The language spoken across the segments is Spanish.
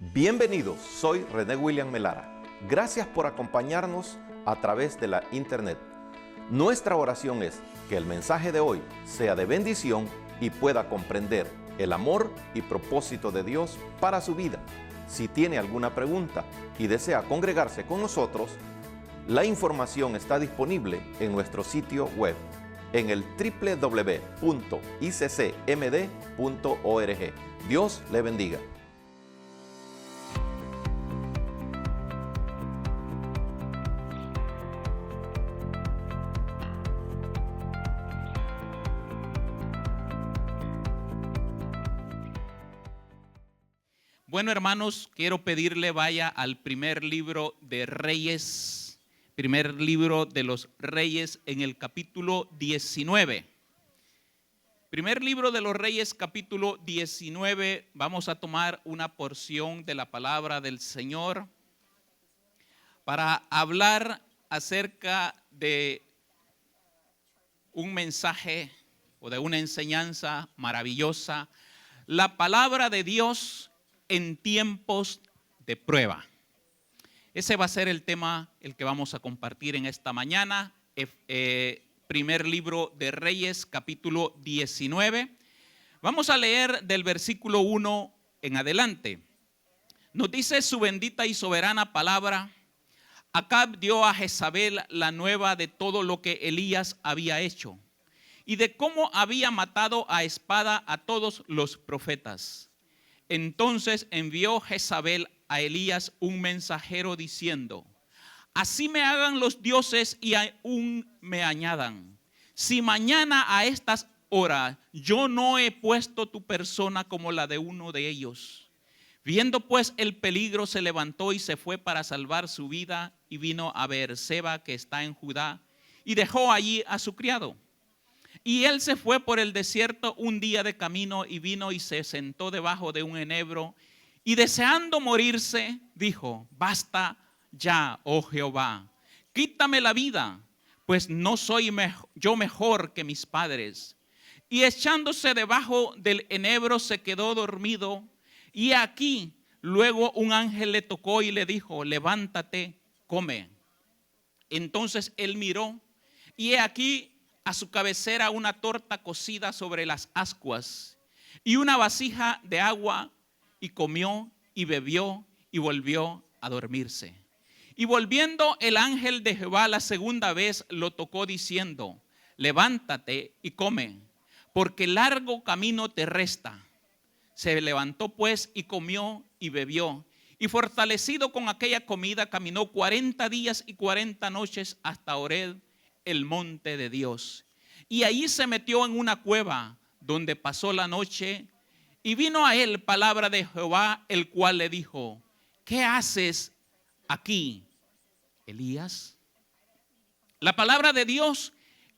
Bienvenidos, soy René William Melara. Gracias por acompañarnos a través de la internet. Nuestra oración es que el mensaje de hoy sea de bendición y pueda comprender el amor y propósito de Dios para su vida. Si tiene alguna pregunta y desea congregarse con nosotros, la información está disponible en nuestro sitio web en el www.iccmd.org. Dios le bendiga. Bueno, hermanos, quiero pedirle vaya al primer libro de Reyes, primer libro de los Reyes en el capítulo 19. Primer libro de los Reyes, capítulo 19, vamos a tomar una porción de la palabra del Señor para hablar acerca de un mensaje o de una enseñanza maravillosa, la palabra de Dios en tiempos de prueba. Ese va a ser el tema el que vamos a compartir en esta mañana. Primer libro de Reyes, capítulo 19. Vamos a leer del versículo 1 en adelante. Nos dice su bendita y soberana palabra: Acab dio a Jezabel la nueva de todo lo que Elías había hecho y de cómo había matado a espada a todos los profetas. Entonces envió Jezabel a Elías un mensajero diciendo: así me hagan los dioses y aún me añadan, si mañana a estas horas yo no he puesto tu persona como la de uno de ellos. Viendo pues el peligro, se levantó y se fue para salvar su vida, y vino a Beerseba, que está en Judá, y dejó allí a su criado. Y él se fue por el desierto un día de camino, y vino y se sentó debajo de un enebro, y deseando morirse, dijo: basta ya, oh Jehová, quítame la vida, pues no soy yo mejor que mis padres. Y echándose debajo del enebro se quedó dormido, y aquí luego un ángel le tocó y le dijo: levántate, come. Entonces él miró, y he aquí a su cabecera una torta cocida sobre las ascuas y una vasija de agua, y comió y bebió y volvió a dormirse. Y volviendo el ángel de Jehová la segunda vez lo tocó diciendo: levántate y come, porque largo camino te resta. Se levantó pues y comió y bebió, y fortalecido con aquella comida caminó 40 días y 40 noches hasta Horeb, el monte de Dios. Y allí se metió en una cueva donde pasó la noche, y vino a él palabra de Jehová, el cual le dijo: ¿qué haces aquí, Elías? La palabra de Dios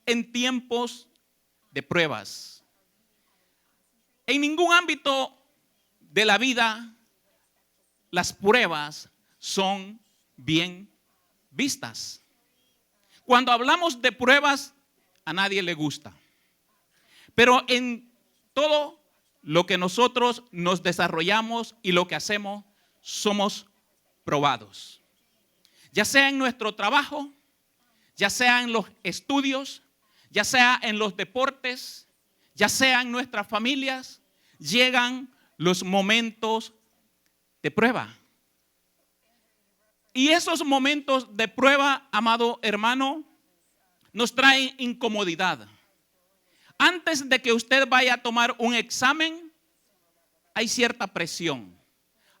en tiempos de pruebas. En ningún ámbito de la vida las pruebas son bien vistas. Cuando hablamos de pruebas, a nadie le gusta. Pero en todo lo que nosotros nos desarrollamos y lo que hacemos, somos probados. Ya sea en nuestro trabajo, ya sea en los estudios, ya sea en los deportes, ya sea en nuestras familias, llegan los momentos de prueba. Y esos momentos de prueba, amado hermano, nos traen incomodidad. Antes de que usted vaya a tomar un examen, hay cierta presión,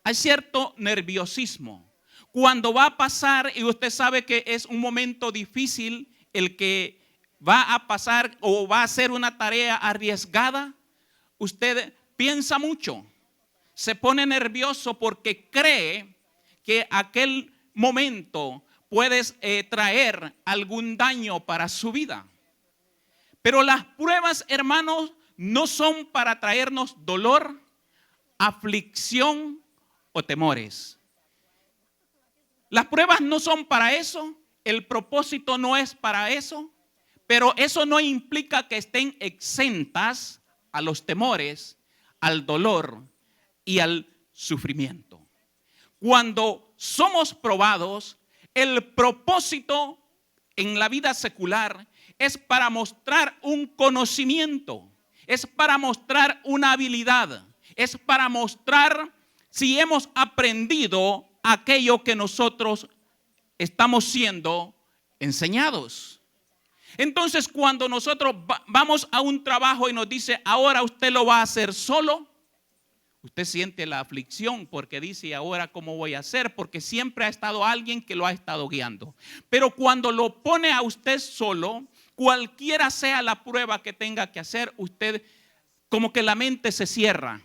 hay cierto nerviosismo. Cuando va a pasar y usted sabe que es un momento difícil el que va a pasar o va a hacer una tarea arriesgada, usted piensa mucho, se pone nervioso porque cree que aquel momento puedes traer algún daño para su vida. Pero las pruebas, hermanos, no son para traernos dolor, aflicción o temores. Las pruebas no son para eso, el propósito no es para eso, pero eso no implica que estén exentas a los temores, al dolor y al sufrimiento. cuando somos probados, el propósito en la vida secular es para mostrar un conocimiento, es para mostrar una habilidad, es para mostrar si hemos aprendido aquello que nosotros estamos siendo enseñados. Entonces, cuando nosotros vamos a un trabajo y nos dice, ahora usted lo va a hacer solo, usted siente la aflicción porque dice, ahora cómo voy a hacer, porque siempre ha estado alguien que lo ha estado guiando. Pero cuando lo pone a usted solo, cualquiera sea la prueba que tenga que hacer, usted como que la mente se cierra.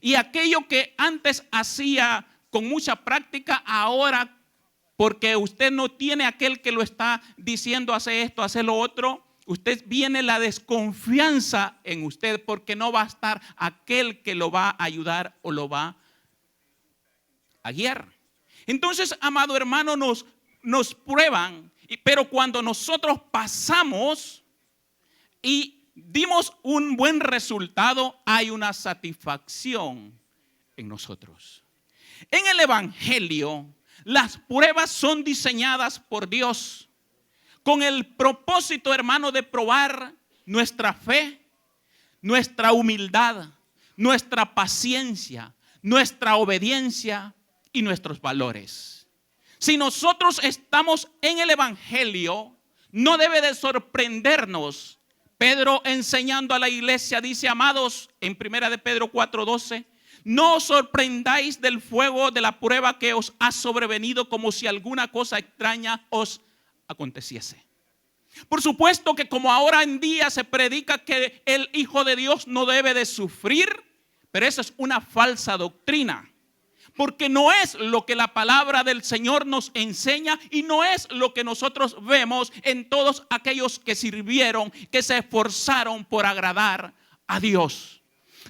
Y aquello que antes hacía con mucha práctica, ahora porque usted no tiene aquel que lo está diciendo, hace esto, hace lo otro, usted viene la desconfianza en usted porque no va a estar aquel que lo va a ayudar o lo va a guiar. Entonces, amado hermano, nos prueban, pero cuando nosotros pasamos y dimos un buen resultado, hay una satisfacción en nosotros. En el Evangelio, las pruebas son diseñadas por Dios con el propósito, hermano, de probar nuestra fe, nuestra humildad, nuestra paciencia, nuestra obediencia y nuestros valores. Si nosotros estamos en el Evangelio, no debe de sorprendernos. Pedro, enseñando a la iglesia, dice, amados, en 1 de Pedro 4:12, no os sorprendáis del fuego de la prueba que os ha sobrevenido como si alguna cosa extraña os aconteciese. Por supuesto que como ahora en día se predica que el Hijo de Dios no debe de sufrir, pero eso es una falsa doctrina. Porque no es lo que la palabra del Señor nos enseña y no es lo que nosotros vemos en todos aquellos que sirvieron, que se esforzaron por agradar a Dios.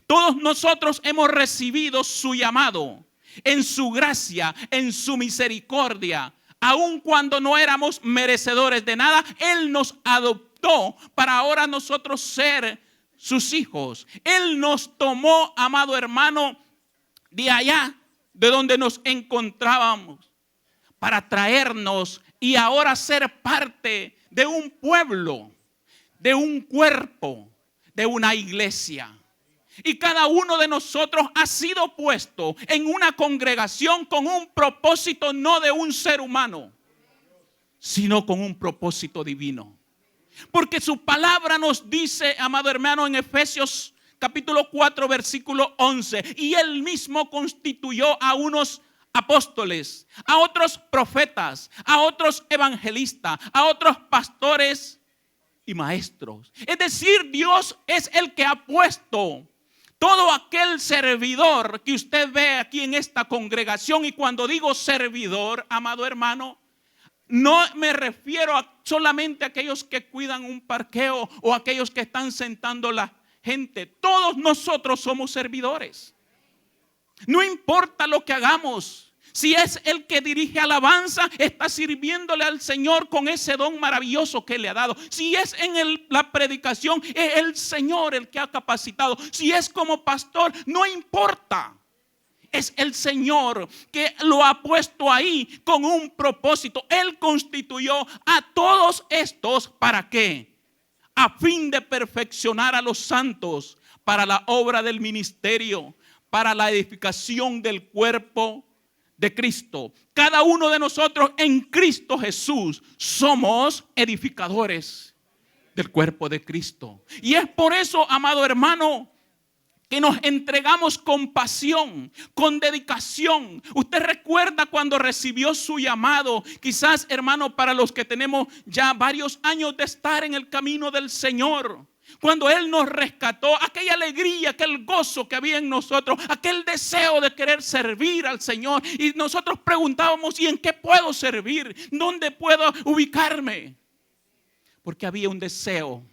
Todos nosotros hemos recibido su llamado en su gracia, en su misericordia. Aun cuando no éramos merecedores de nada, Él nos adoptó para ahora nosotros ser sus hijos. Él nos tomó, amado hermano, de allá de donde nos encontrábamos para traernos y ahora ser parte de un pueblo, de un cuerpo, de una iglesia. Y cada uno de nosotros ha sido puesto en una congregación con un propósito no de un ser humano, sino con un propósito divino. Porque su palabra nos dice, amado hermano, en Efesios capítulo 4, versículo 11, y Él mismo constituyó a unos apóstoles, a otros profetas, a otros evangelistas, a otros pastores y maestros. Es decir, Dios es el que ha puesto todo aquel servidor que usted ve aquí en esta congregación. Y cuando digo servidor, amado hermano, no me refiero solamente a aquellos que cuidan un parqueo o aquellos que están sentando la gente. Todos nosotros somos servidores. No importa lo que hagamos. Si es el que dirige alabanza, está sirviéndole al Señor con ese don maravilloso que le ha dado. Si es en la predicación, es el Señor el que ha capacitado. Si es como pastor, no importa. Es el Señor que lo ha puesto ahí con un propósito. Él constituyó a todos estos, ¿para qué? A fin de perfeccionar a los santos para la obra del ministerio, para la edificación del cuerpo de Cristo. Cada uno de nosotros en Cristo Jesús somos edificadores del cuerpo de Cristo. Y es por eso, amado hermano, que nos entregamos con pasión, con dedicación. Usted recuerda cuando recibió su llamado, quizás, hermano, para los que tenemos ya varios años de estar en el camino del Señor. Cuando Él nos rescató, aquella alegría, aquel gozo que había en nosotros, aquel deseo de querer servir al Señor. Y nosotros preguntábamos, ¿y en qué puedo servir? ¿Dónde puedo ubicarme? Porque había un deseo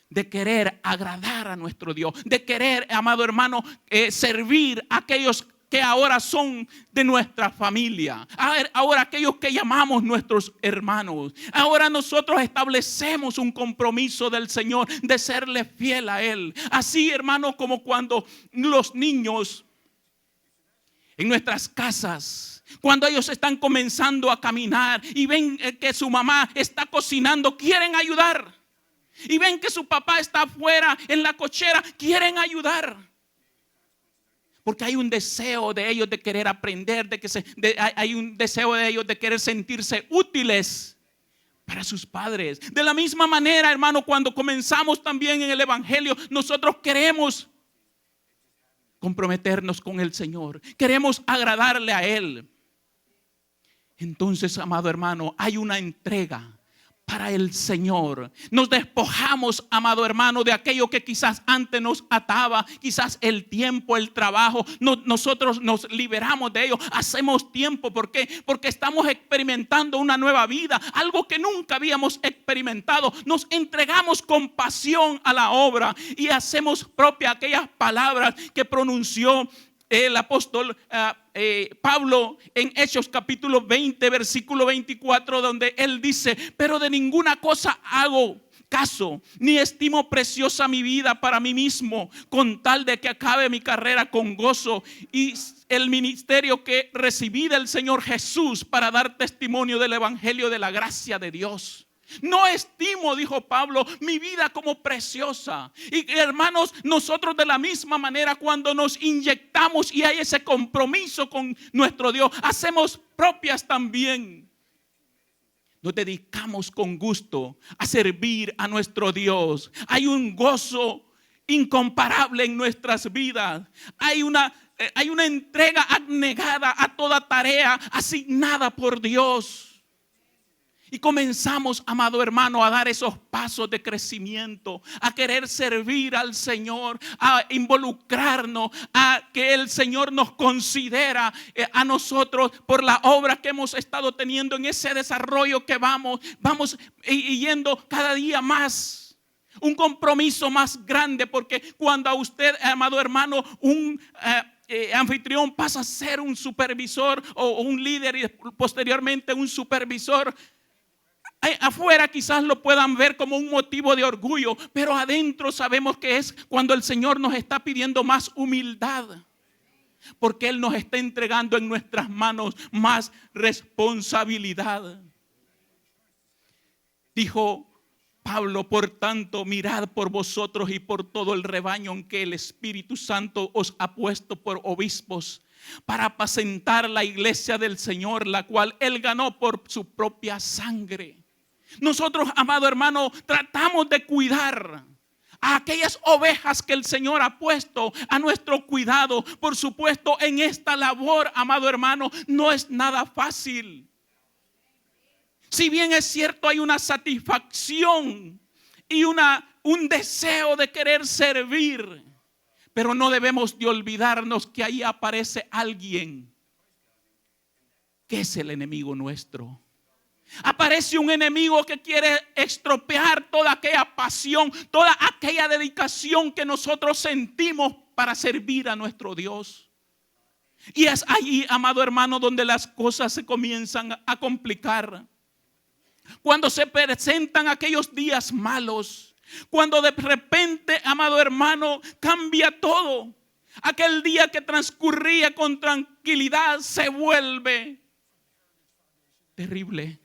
de querer agradar a nuestro Dios, de querer, amado hermano, servir a aquellos que ahora son de nuestra familia, ahora aquellos que llamamos nuestros hermanos. Ahora nosotros establecemos un compromiso del Señor de serle fiel a Él. Así, hermano, como cuando los niños en nuestras casas, cuando ellos están comenzando a caminar y ven que su mamá está cocinando, quieren ayudar. Y ven que su papá está afuera en la cochera, quieren ayudar. Porque hay un deseo de ellos de querer aprender, hay un deseo de ellos de querer sentirse útiles para sus padres. De la misma manera, hermano, cuando comenzamos también en el evangelio, nosotros queremos comprometernos con el Señor. Queremos agradarle a Él. Entonces, amado hermano, hay una entrega para el Señor. Nos despojamos, amado hermano, de aquello que quizás antes nos ataba, quizás el tiempo, el trabajo. Nosotros nos liberamos de ello. Hacemos tiempo. ¿Por qué? Porque estamos experimentando una nueva vida, algo que nunca habíamos experimentado. Nos entregamos con pasión a la obra y hacemos propia aquellas palabras que pronunció el apóstol Pablo en Hechos capítulo 20 versículo 24, donde él dice: pero de ninguna cosa hago caso, ni estimo preciosa mi vida para mí mismo, con tal de que acabe mi carrera con gozo y el ministerio que recibí del Señor Jesús para dar testimonio del evangelio de la gracia de Dios. No estimo, dijo Pablo, mi vida como preciosa. Y hermanos, nosotros de la misma manera, cuando nos inyectamos y hay ese compromiso con nuestro Dios, hacemos propias también. Nos dedicamos con gusto a servir a nuestro Dios. Hay un gozo incomparable en nuestras vidas. Hay una entrega abnegada a toda tarea asignada por Dios. Y comenzamos, amado hermano, a dar esos pasos de crecimiento, a querer servir al Señor, a involucrarnos, a que el Señor nos considera a nosotros por la obra que hemos estado teniendo en ese desarrollo que vamos yendo cada día más. Un compromiso más grande, porque cuando a usted, amado hermano, un anfitrión pasa a ser un supervisor o un líder y posteriormente un supervisor, afuera quizás lo puedan ver como un motivo de orgullo, pero adentro sabemos que es cuando el Señor nos está pidiendo más humildad, porque Él nos está entregando en nuestras manos más responsabilidad. Dijo Pablo: por tanto, mirad por vosotros y por todo el rebaño en que el Espíritu Santo os ha puesto por obispos, para apacentar la iglesia del Señor, la cual Él ganó por su propia sangre. Nosotros, amado hermano, tratamos de cuidar a aquellas ovejas que el Señor ha puesto a nuestro cuidado. Por supuesto, en esta labor, amado hermano, no es nada fácil. Si bien es cierto, hay una satisfacción y un deseo de querer servir, pero no debemos de olvidarnos que ahí aparece alguien que es el enemigo nuestro. Aparece un enemigo que quiere estropear toda aquella pasión, toda aquella dedicación que nosotros sentimos para servir a nuestro Dios. Y es ahí, amado hermano, donde las cosas se comienzan a complicar. Cuando se presentan aquellos días malos, cuando de repente, amado hermano, cambia todo. Aquel día que transcurría con tranquilidad se vuelve terrible.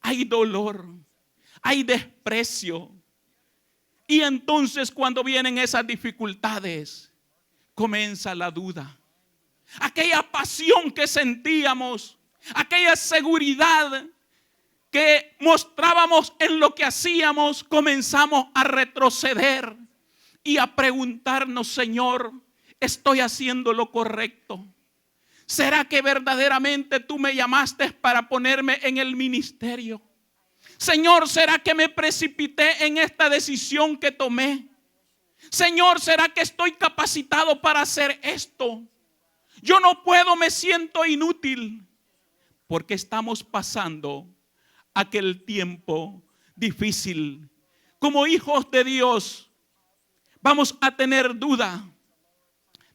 Hay dolor, hay desprecio. Y entonces cuando vienen esas dificultades, comienza la duda. Aquella pasión que sentíamos, aquella seguridad que mostrábamos en lo que hacíamos, comenzamos a retroceder y a preguntarnos: Señor, ¿estoy haciendo lo correcto? ¿Será que verdaderamente tú me llamaste para ponerme en el ministerio? Señor, ¿será que me precipité en esta decisión que tomé? Señor, ¿será que estoy capacitado para hacer esto? Yo no puedo, me siento inútil. Porque estamos pasando aquel tiempo difícil. Como hijos de Dios, vamos a tener duda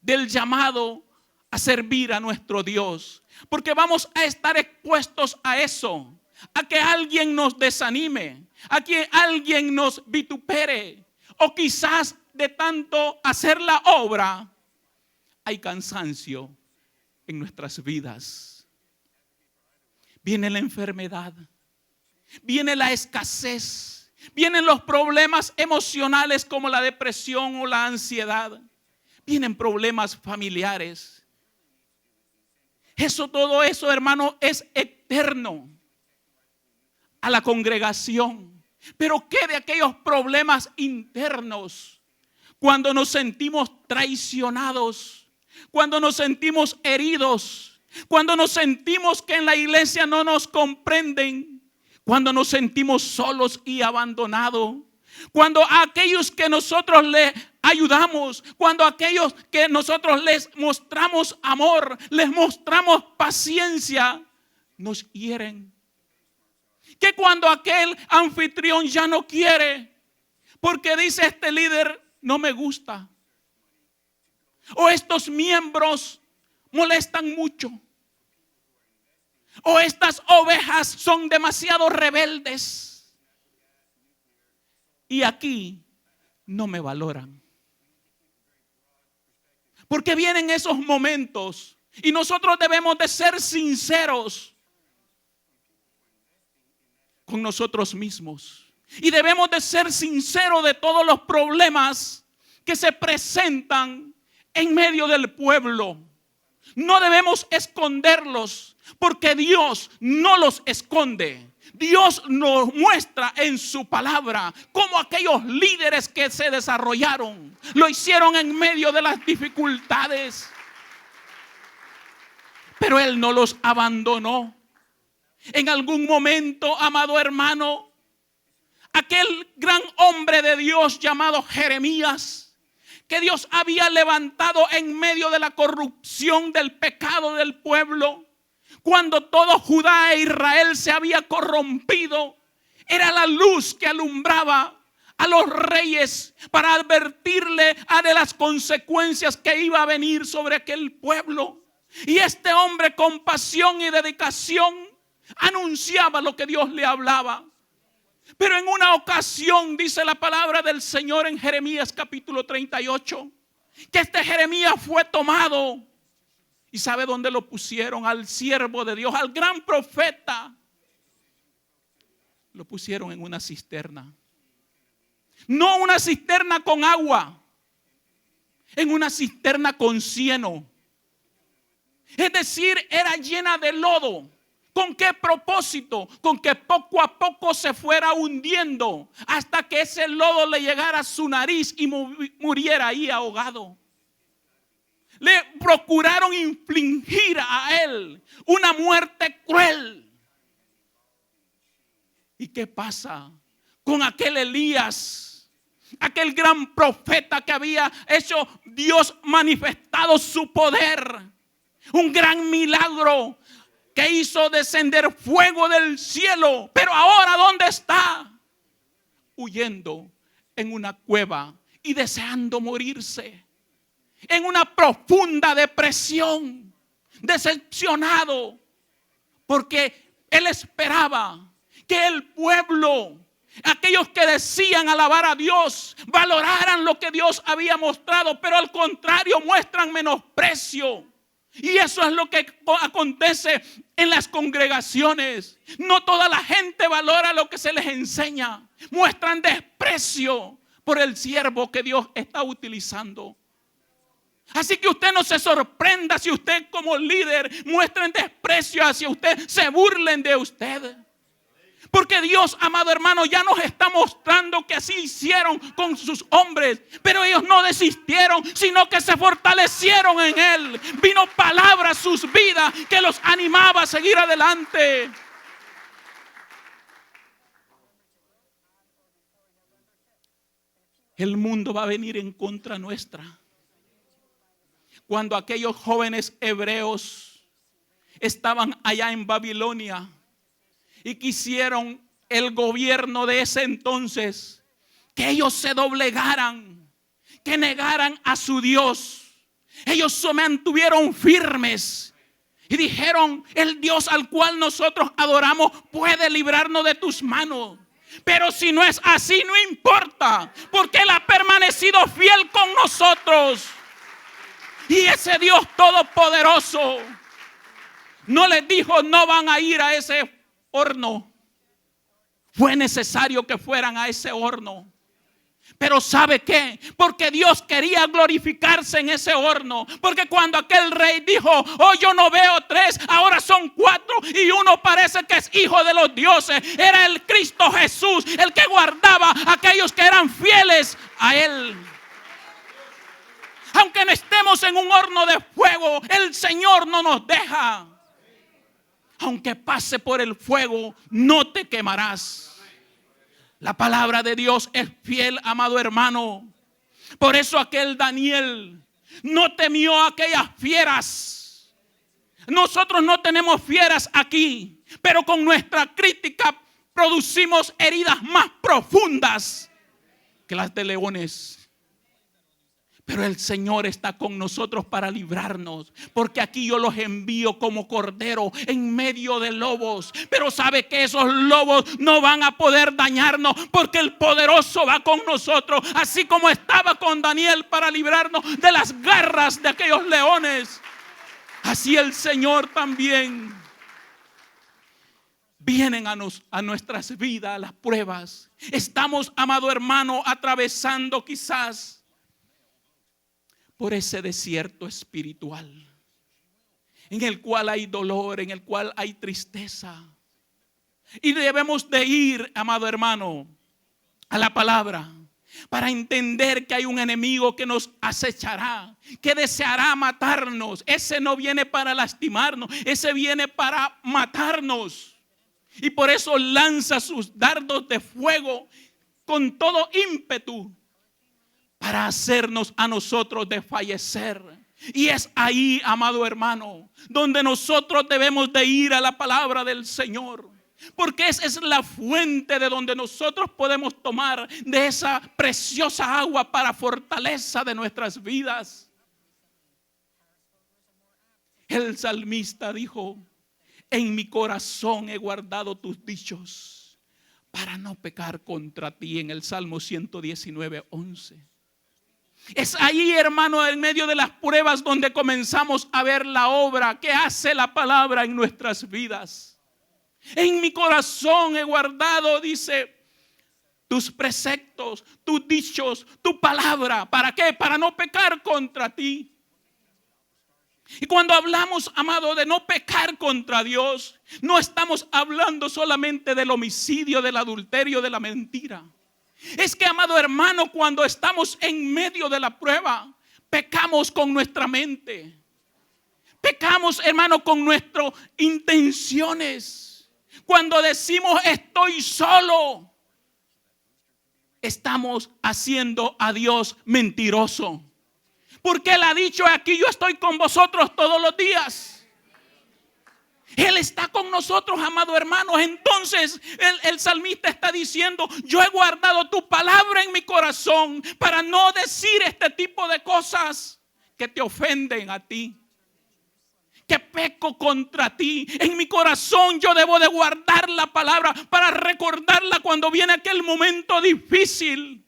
del llamado a servir a nuestro Dios, porque vamos a estar expuestos a eso, a que alguien nos desanime, a que alguien nos vitupere, o quizás de tanto hacer la obra hay cansancio en nuestras vidas. Viene la enfermedad, viene la escasez, vienen los problemas emocionales como la depresión o la ansiedad, vienen problemas familiares. Todo eso, hermano, es externo a la congregación. Pero ¿qué de aquellos problemas internos? Cuando nos sentimos traicionados, cuando nos sentimos heridos, cuando nos sentimos que en la iglesia no nos comprenden, cuando nos sentimos solos y abandonados, cuando a aquellos que nosotros les ayudamos, cuando a aquellos que nosotros les mostramos amor, les mostramos paciencia, nos hieren. Que cuando aquel anfitrión ya no quiere, porque dice este líder no me gusta, o estos miembros molestan mucho, o estas ovejas son demasiado rebeldes y aquí no me valoran. Porque vienen esos momentos y nosotros debemos de ser sinceros con nosotros mismos. Y debemos de ser sinceros de todos los problemas que se presentan en medio del pueblo. No debemos esconderlos, porque Dios no los esconde. Dios nos muestra en su palabra cómo aquellos líderes que se desarrollaron lo hicieron en medio de las dificultades. Pero Él no los abandonó. En algún momento, amado hermano, aquel gran hombre de Dios llamado Jeremías, que Dios había levantado en medio de la corrupción del pecado del pueblo, cuando todo Judá e Israel se había corrompido, era la luz que alumbraba a los reyes para advertirle de las consecuencias que iba a venir sobre aquel pueblo. Y este hombre con pasión y dedicación anunciaba lo que Dios le hablaba. Pero en una ocasión dice la palabra del Señor en Jeremías capítulo 38, que este Jeremías fue tomado. ¿Y sabe dónde lo pusieron? Al siervo de Dios, al gran profeta. Lo pusieron en una cisterna. No una cisterna con agua, en una cisterna con cieno. Es decir, era llena de lodo. ¿Con qué propósito? Con que poco a poco se fuera hundiendo hasta que ese lodo le llegara a su nariz y muriera ahí ahogado. Le procuraron infligir a él una muerte cruel. ¿Y qué pasa con aquel Elías? Aquel gran profeta que había hecho Dios manifestado su poder. Un gran milagro que hizo descender fuego del cielo. Pero ahora, ¿dónde está? Huyendo en una cueva y deseando morirse. En una profunda depresión. Decepcionado. Porque él esperaba que el pueblo, aquellos que decían alabar a Dios, valoraran lo que Dios había mostrado. Pero al contrario, muestran menosprecio. Y eso es lo que acontece en las congregaciones. No toda la gente valora lo que se les enseña. Muestran desprecio por el siervo que Dios está utilizando. Así que usted no se sorprenda si usted como líder muestren desprecio hacia usted, se burlen de usted. Porque Dios, amado hermano, ya nos está mostrando que así hicieron con sus hombres. Pero ellos no desistieron, sino que se fortalecieron en Él. Vino palabra a sus vidas que los animaba a seguir adelante. El mundo va a venir en contra nuestra. Cuando aquellos jóvenes hebreos estaban allá en Babilonia y quisieron el gobierno de ese entonces que ellos se doblegaran, que negaran a su Dios. Ellos se mantuvieron firmes y dijeron: el Dios al cual nosotros adoramos puede librarnos de tus manos. Pero si no es así, no importa, porque Él ha permanecido fiel con nosotros. Y ese Dios todopoderoso no les dijo: no van a ir a ese horno. Fue necesario que fueran a ese horno. Pero ¿sabe qué? Porque Dios quería glorificarse en ese horno. Porque cuando aquel rey dijo: oh, yo no veo 3, ahora son 4, y uno parece que es hijo de los dioses, era el Cristo Jesús, el que guardaba a aquellos que eran fieles a Él. Aunque no estemos en un horno de fuego, el Señor no nos deja. Aunque pase por el fuego, no te quemarás. La palabra de Dios es fiel, amado hermano. Por eso aquel Daniel no temió a aquellas fieras. Nosotros no tenemos fieras aquí, pero con nuestra crítica producimos heridas más profundas que las de leones. Pero el Señor está con nosotros para librarnos, porque aquí yo los envío como cordero en medio de lobos. Pero sabe que esos lobos no van a poder dañarnos, porque el poderoso va con nosotros, así como estaba con Daniel para librarnos de las garras de aquellos leones. Así el Señor también. Vienen a nuestras vidas las pruebas. Estamos, amado hermano, atravesando quizás por ese desierto espiritual, en el cual hay dolor, en el cual hay tristeza. Y debemos de ir, amado hermano, a la palabra, para entender que hay un enemigo que nos acechará, que deseará matarnos. Ese no viene para lastimarnos, ese viene para matarnos. Y por eso lanza sus dardos de fuego con todo ímpetu, para hacernos a nosotros desfallecer. Y es ahí, amado hermano, donde nosotros debemos de ir a la palabra del Señor. Porque esa es la fuente de donde nosotros podemos tomar de esa preciosa agua para fortaleza de nuestras vidas. El salmista dijo: en mi corazón he guardado tus dichos para no pecar contra ti, en el Salmo 119:11. Es ahí, hermano, en medio de las pruebas donde comenzamos a ver la obra que hace la palabra en nuestras vidas. En mi corazón he guardado, dice, tus preceptos, tus dichos, tu palabra. ¿Para qué? Para no pecar contra ti. Y cuando hablamos, amado, de no pecar contra Dios, no estamos hablando solamente del homicidio, del adulterio, de la mentira. Es que, amado hermano, cuando estamos en medio de la prueba, pecamos con nuestra mente. Pecamos, hermano, con nuestras intenciones. Cuando decimos estoy solo, estamos haciendo a Dios mentiroso. Porque Él ha dicho: aquí yo estoy con vosotros todos los días. Él está con nosotros, amado hermano. Entonces el salmista está diciendo: yo he guardado tu palabra en mi corazón para no decir este tipo de cosas que te ofenden a ti, que peco contra ti. En mi corazón yo debo de guardar la palabra para recordarla cuando viene aquel momento difícil,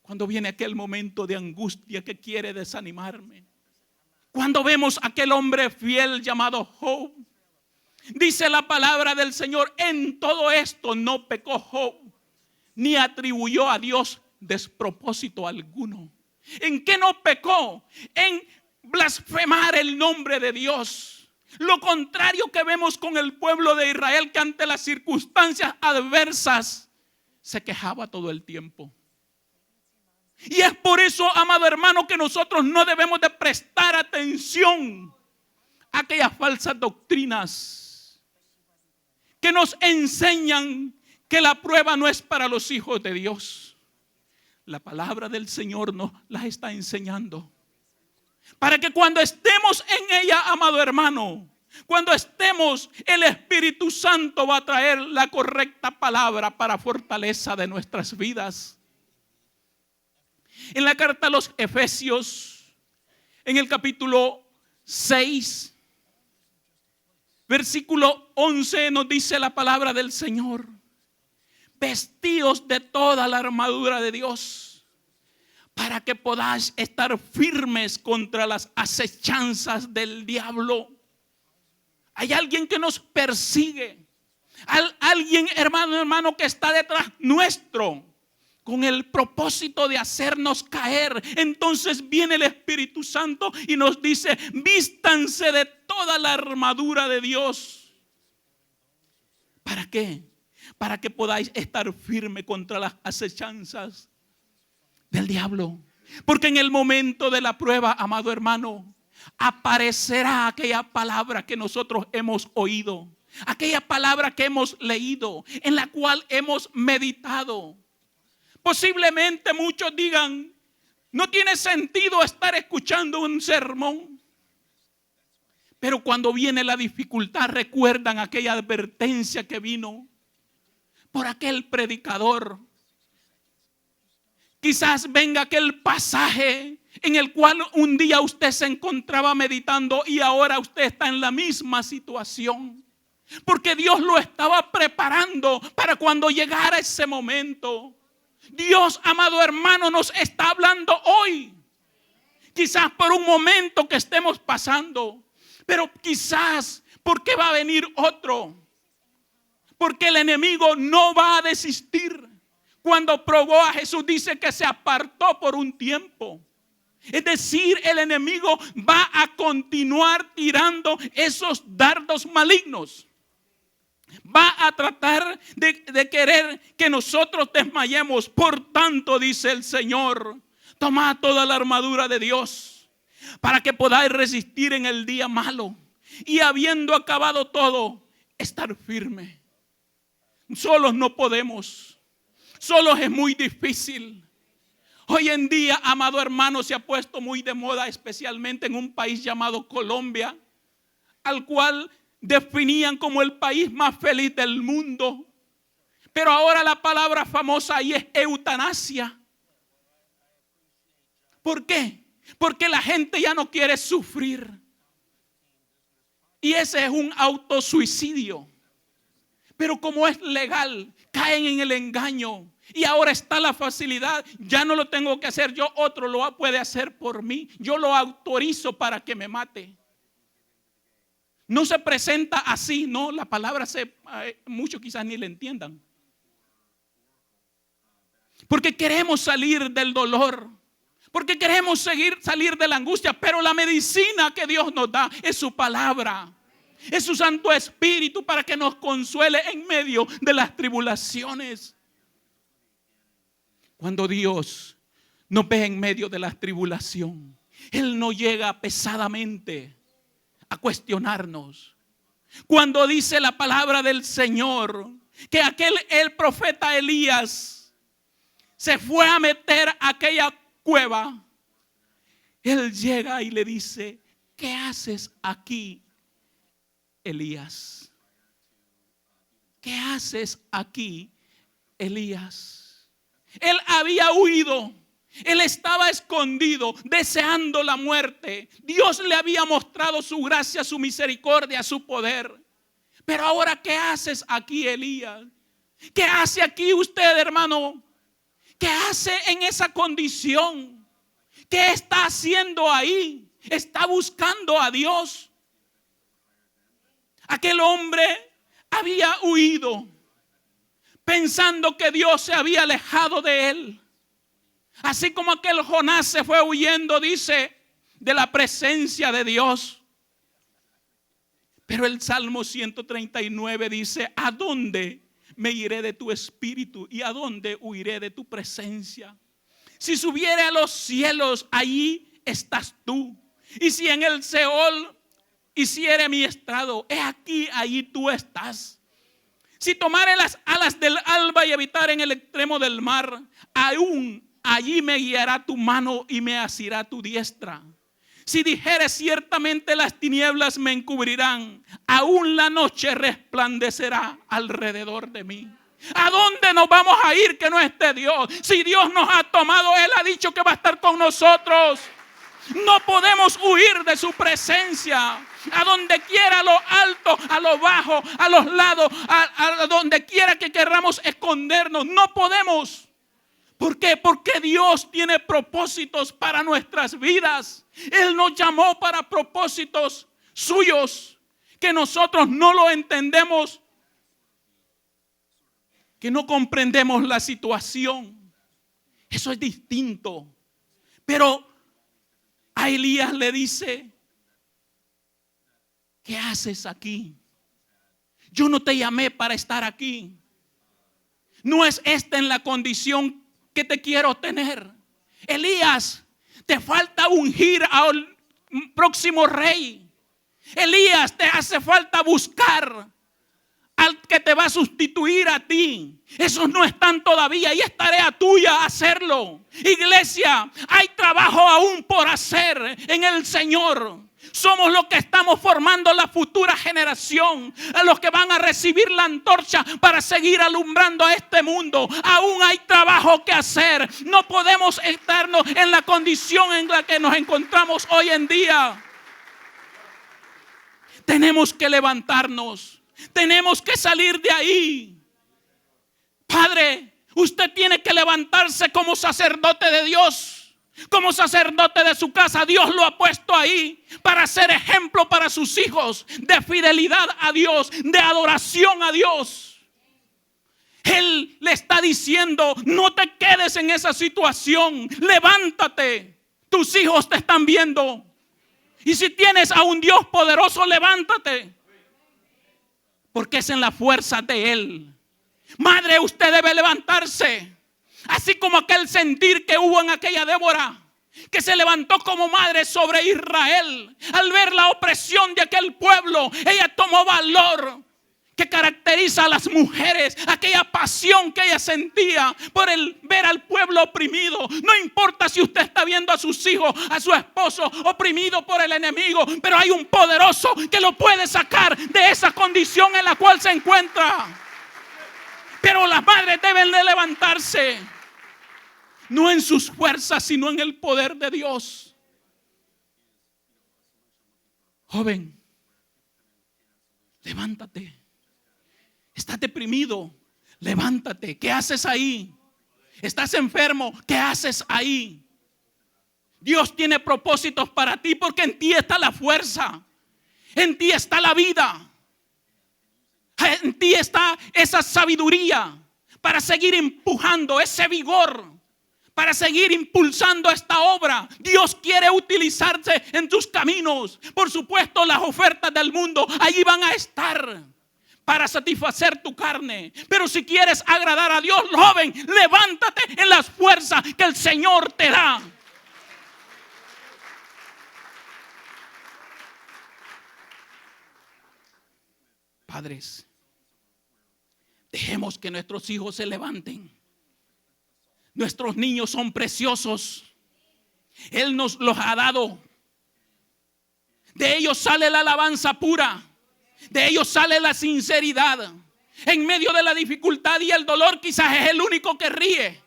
cuando viene aquel momento de angustia que quiere desanimarme. Cuando vemos a aquel hombre fiel llamado Job, dice la palabra del Señor: en todo esto no pecó Job, ni atribuyó a Dios despropósito alguno. ¿En qué no pecó? En blasfemar el nombre de Dios. Lo contrario que vemos con el pueblo de Israel, que ante las circunstancias adversas se quejaba todo el tiempo. Y es por eso, amado hermano, que nosotros no debemos de prestar atención a aquellas falsas doctrinas que nos enseñan que la prueba no es para los hijos de Dios. La palabra del Señor nos las está enseñando, para que cuando estemos en ella, amado hermano, cuando estemos, el Espíritu Santo va a traer la correcta palabra para fortaleza de nuestras vidas. En la carta a los Efesios, en el capítulo 6, versículo 11, nos dice la palabra del Señor: vestíos de toda la armadura de Dios, para que podáis estar firmes contra las acechanzas del diablo. Hay alguien que nos persigue. Alguien, hermano, que está detrás nuestro con el propósito de hacernos caer. Entonces viene el Espíritu Santo y nos dice: vístanse de toda la armadura de Dios. ¿Para qué? Para que podáis estar firme contra las acechanzas del diablo. Porque en el momento de la prueba, amado hermano, aparecerá aquella palabra que nosotros hemos oído, aquella palabra que hemos leído, en la cual hemos meditado. Posiblemente muchos digan: no tiene sentido estar escuchando un sermón. Pero cuando viene la dificultad, recuerdan aquella advertencia que vino por aquel predicador. Quizás venga aquel pasaje en el cual un día usted se encontraba meditando y ahora usted está en la misma situación. Porque Dios lo estaba preparando para cuando llegara ese momento. Dios, amado hermano, nos está hablando hoy. Quizás por un momento que estemos pasando, pero quizás porque va a venir otro. Porque el enemigo no va a desistir. Cuando probó a Jesús, dice que se apartó por un tiempo. Es decir, el enemigo va a continuar tirando esos dardos malignos. Va a tratar de querer que nosotros desmayemos. Por tanto, dice el Señor, tomad toda la armadura de Dios para que podáis resistir en el día malo. Y habiendo acabado todo, estar firme. Solos no podemos. Solos es muy difícil. Hoy en día, amado hermano, se ha puesto muy de moda, especialmente en un país llamado Colombia, al cual definían como el país más feliz del mundo. Pero ahora la palabra famosa ahí es eutanasia. ¿Por qué? Porque la gente ya no quiere sufrir. Y ese es un autosuicidio. Pero como es legal, caen en el engaño. Y ahora está la facilidad. Ya no lo tengo que hacer yo, otro lo puede hacer por mí. Yo lo autorizo para que me mate. No se presenta así, no. La palabra muchos quizás ni le entiendan. Porque queremos salir del dolor. Porque queremos salir de la angustia. Pero la medicina que Dios nos da es su palabra. Es su Santo Espíritu para que nos consuele en medio de las tribulaciones. Cuando Dios nos ve en medio de la tribulación, Él no llega pesadamente a cuestionarnos. Cuando dice la palabra del Señor que el profeta Elías se fue a meter a aquella cueva, Él llega y le dice: ¿qué haces aquí, Elías? ¿Qué haces aquí, Elías? Él había huido. Él estaba escondido, deseando la muerte. Dios le había mostrado su gracia, su misericordia, su poder. Pero ahora, ¿qué haces aquí, Elías? ¿Qué hace aquí usted, hermano? ¿Qué hace en esa condición? ¿Qué está haciendo ahí? Está buscando a Dios. Aquel hombre había huido, pensando que Dios se había alejado de él. Así como aquel Jonás se fue huyendo, dice, de la presencia de Dios. Pero el Salmo 139 dice: ¿a dónde me iré de tu espíritu y a dónde huiré de tu presencia? Si subiere a los cielos, allí estás tú. Y si en el Seol hiciere mi estrado, he aquí, allí tú estás. Si tomare las alas del alba y habitar en el extremo del mar, aún allí me guiará tu mano y me asirá tu diestra. Si dijere ciertamente las tinieblas me encubrirán, aún la noche resplandecerá alrededor de mí. ¿A dónde nos vamos a ir que no esté Dios? Si Dios nos ha tomado, Él ha dicho que va a estar con nosotros. No podemos huir de su presencia. A donde quiera, a lo alto, a lo bajo, a los lados, a donde quiera que queramos escondernos, no podemos. ¿Por qué? Porque Dios tiene propósitos para nuestras vidas. Él nos llamó para propósitos suyos que nosotros no lo entendemos, que no comprendemos la situación. Eso es distinto. Pero a Elías le dice: ¿qué haces aquí? Yo no te llamé para estar aquí. No es esta en la condición que te quiero tener. Elías, te falta ungir al próximo rey. Elías, te hace falta buscar al que te va a sustituir a ti. Esos no están todavía y es tarea tuya hacerlo. Iglesia, hay trabajo aún por hacer en el Señor. Somos los que estamos formando la futura generación, a los que van a recibir la antorcha para seguir alumbrando a este mundo. Aún hay trabajo que hacer. No podemos estarnos en la condición en la que nos encontramos hoy en día. Tenemos que levantarnos. Tenemos que salir de ahí. Padre, usted tiene que levantarse como sacerdote de Dios. Como sacerdote de su casa. Dios lo ha puesto ahí para ser ejemplo para sus hijos de fidelidad a Dios, de adoración a Dios. Él le está diciendo: no te quedes en esa situación, levántate. Tus hijos te están viendo. Y si tienes a un Dios poderoso, levántate, porque es en la fuerza de Él. Madre, usted debe levantarse. Así como aquel sentir que hubo en aquella Débora, que se levantó como madre sobre Israel. Al ver la opresión de aquel pueblo, ella tomó valor que caracteriza a las mujeres. Aquella pasión que ella sentía por el ver al pueblo oprimido. No importa si usted está viendo a sus hijos, a su esposo oprimido por el enemigo, pero hay un poderoso que lo puede sacar de esa condición en la cual se encuentra. Pero las madres deben de levantarse, no en sus fuerzas, sino en el poder de Dios. Joven, levántate. Estás deprimido, levántate. ¿Qué haces ahí? Estás enfermo, ¿qué haces ahí? Dios tiene propósitos para ti, porque en ti está la fuerza, en ti está la vida. En ti está esa sabiduría para seguir empujando, ese vigor para seguir impulsando esta obra. Dios quiere utilizarse en tus caminos. Por supuesto, las ofertas del mundo allí van a estar para satisfacer tu carne. Pero si quieres agradar a Dios, joven, levántate en las fuerzas que el Señor te da. Padres, dejemos que nuestros hijos se levanten. Nuestros niños son preciosos. Él nos los ha dado. De ellos sale la alabanza pura. De ellos sale la sinceridad. En medio de la dificultad y el dolor, quizás es el único que ríe.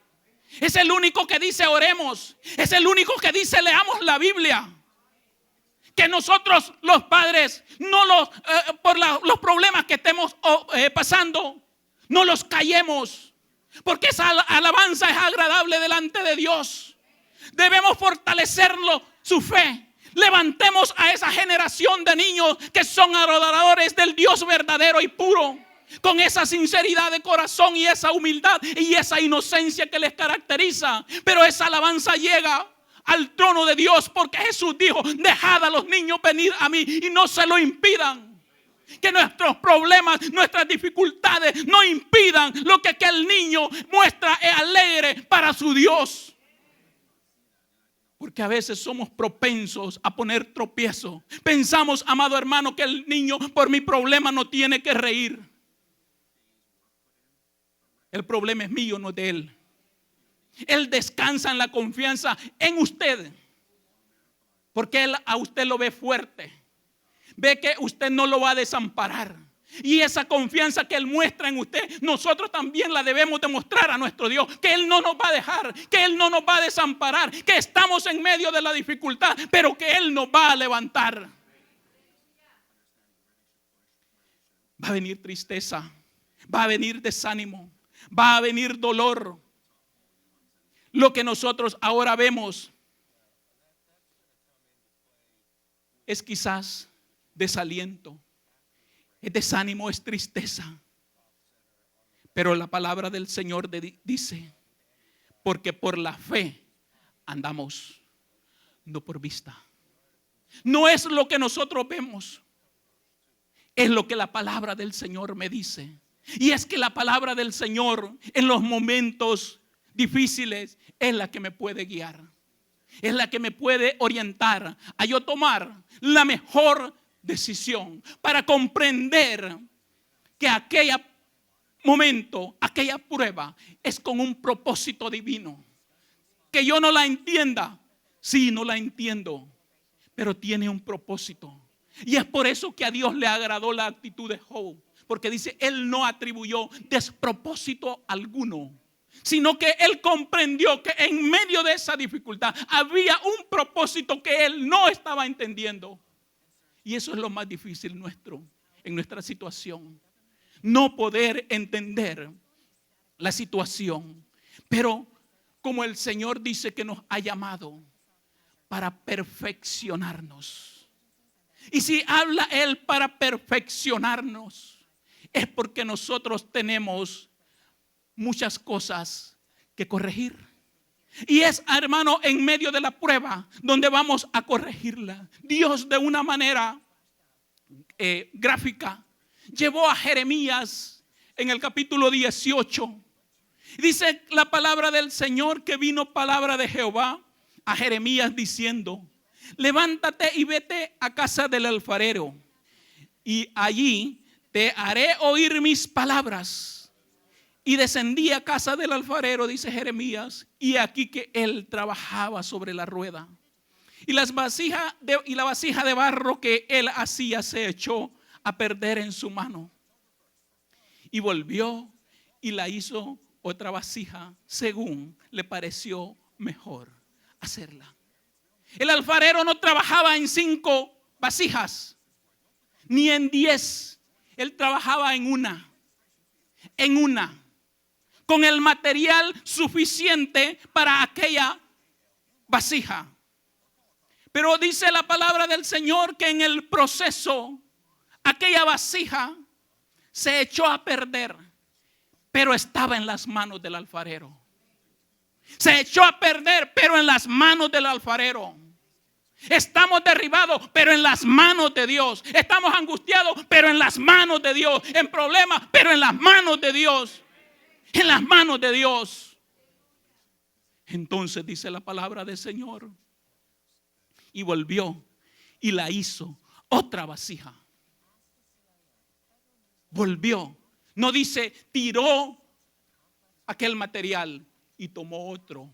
Es el único que dice oremos. Es el único que dice leamos la Biblia. Que nosotros los padres por los problemas que estemos pasando, no los callemos, porque esa alabanza es agradable delante de Dios. Debemos fortalecerlo, su fe. Levantemos a esa generación de niños que son adoradores del Dios verdadero y puro, con esa sinceridad de corazón y esa humildad y esa inocencia que les caracteriza. Pero esa alabanza llega al trono de Dios, porque Jesús dijo: dejad a los niños venir a mí y no se lo impidan. Que nuestros problemas, nuestras dificultades no impidan lo que aquel niño muestra es alegre para su Dios. Porque a veces somos propensos a poner tropiezo. Pensamos, amado hermano, que el niño por mi problema no tiene que reír. El problema es mío, no es de él. Él descansa en la confianza en usted, porque él a usted lo ve fuerte. Ve que usted no lo va a desamparar. Y esa confianza que Él muestra en usted, nosotros también la debemos demostrar a nuestro Dios. Que Él no nos va a dejar, que Él no nos va a desamparar, que estamos en medio de la dificultad, pero que Él nos va a levantar. Va a venir tristeza, va a venir desánimo, va a venir dolor. Lo que nosotros ahora vemos es quizás desaliento, es desánimo, es tristeza. Pero la palabra del Señor dice, porque por la fe andamos, no por vista. No es lo que nosotros vemos, es lo que la palabra del Señor me dice. Y es que la palabra del Señor en los momentos difíciles es la que me puede guiar, es la que me puede orientar a yo tomar la mejor decisión para comprender que aquel momento, aquella prueba es con un propósito divino. Que yo no la entienda, sí, no la entiendo, pero tiene un propósito. Y es por eso que a Dios le agradó la actitud de Job, porque dice, él no atribuyó despropósito alguno, sino que él comprendió que en medio de esa dificultad había un propósito que él no estaba entendiendo. Y eso es lo más difícil en nuestra situación, no poder entender la situación. Pero como el Señor dice que nos ha llamado para perfeccionarnos, y si habla Él para perfeccionarnos, es porque nosotros tenemos muchas cosas que corregir. Y es, hermano, en medio de la prueba donde vamos a corregirla. Dios, de una manera gráfica, llevó a Jeremías en el capítulo 18. Dice la palabra del Señor que vino palabra de Jehová a Jeremías diciendo: levántate y vete a casa del alfarero, y allí te haré oír mis palabras. Y descendí a casa del alfarero, dice Jeremías, y aquí que él trabajaba sobre la rueda. Y la vasija de barro que él hacía se echó a perder en su mano. Y volvió y la hizo otra vasija según le pareció mejor hacerla. El alfarero no trabajaba en 5 vasijas, ni en 10. Él trabajaba en una, con el material suficiente para aquella vasija. Pero dice la palabra del Señor que en el proceso aquella vasija se echó a perder, pero estaba en las manos del alfarero. Se echó a perder, pero en las manos del alfarero. Estamos derribados, pero en las manos de Dios. Estamos angustiados, pero en las manos de Dios. En problemas, pero en las manos de Dios. En las manos de Dios. Entonces dice la palabra del Señor, y volvió y la hizo otra vasija. Volvió. No dice tiró aquel material y tomó otro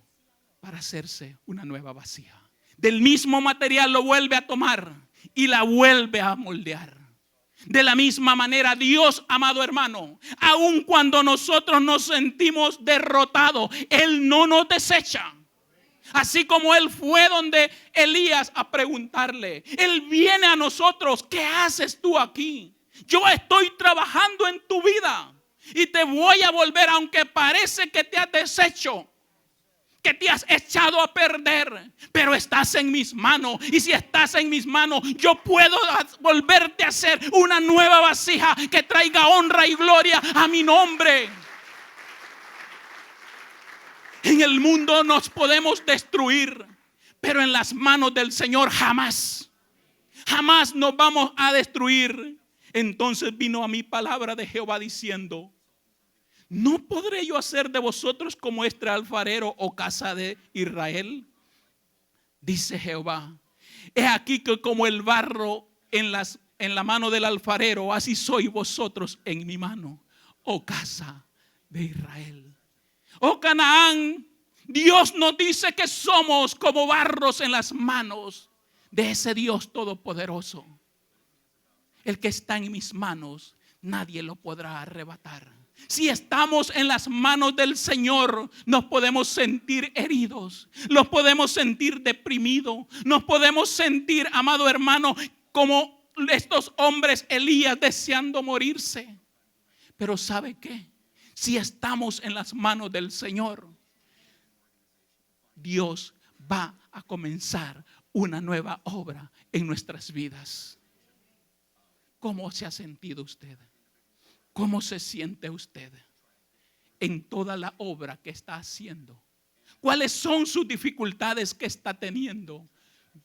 para hacerse una nueva vasija. Del mismo material lo vuelve a tomar y la vuelve a moldear. De la misma manera, Dios, amado hermano, aun cuando nosotros nos sentimos derrotados, Él no nos desecha. Así como Él fue donde Elías a preguntarle, Él viene a nosotros: ¿qué haces tú aquí? Yo estoy trabajando en tu vida y te voy a volver, aunque parece que te has deshecho, que te has echado a perder, pero estás en mis manos. Y si estás en mis manos, yo puedo volverte a hacer una nueva vasija que traiga honra y gloria a mi nombre. En el mundo nos podemos destruir, pero en las manos del Señor jamás. Jamás nos vamos a destruir. Entonces vino a mí palabra de Jehová diciendo: ¿no podré yo hacer de vosotros como este alfarero, oh casa de Israel? Dice Jehová: he aquí que como el barro en la mano del alfarero, así sois vosotros en mi mano, oh casa de Israel. Oh Canaán, Dios nos dice que somos como barros en las manos de ese Dios todopoderoso. El que está en mis manos, nadie lo podrá arrebatar. Si estamos en las manos del Señor, nos podemos sentir heridos, nos podemos sentir deprimidos, nos podemos sentir, amado hermano, como estos hombres Elías deseando morirse. Pero ¿sabe qué? Si estamos en las manos del Señor, Dios va a comenzar una nueva obra en nuestras vidas. ¿Cómo se ha sentido usted? ¿Cómo se siente usted en toda la obra que está haciendo? ¿Cuáles son sus dificultades que está teniendo?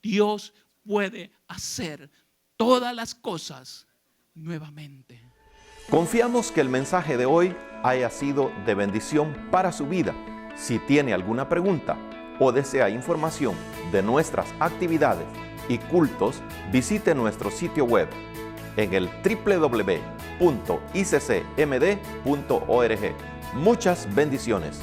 Dios puede hacer todas las cosas nuevamente. Confiamos que el mensaje de hoy haya sido de bendición para su vida. Si tiene alguna pregunta o desea información de nuestras actividades y cultos, visite nuestro sitio web en el www.iccmd.org. Muchas bendiciones.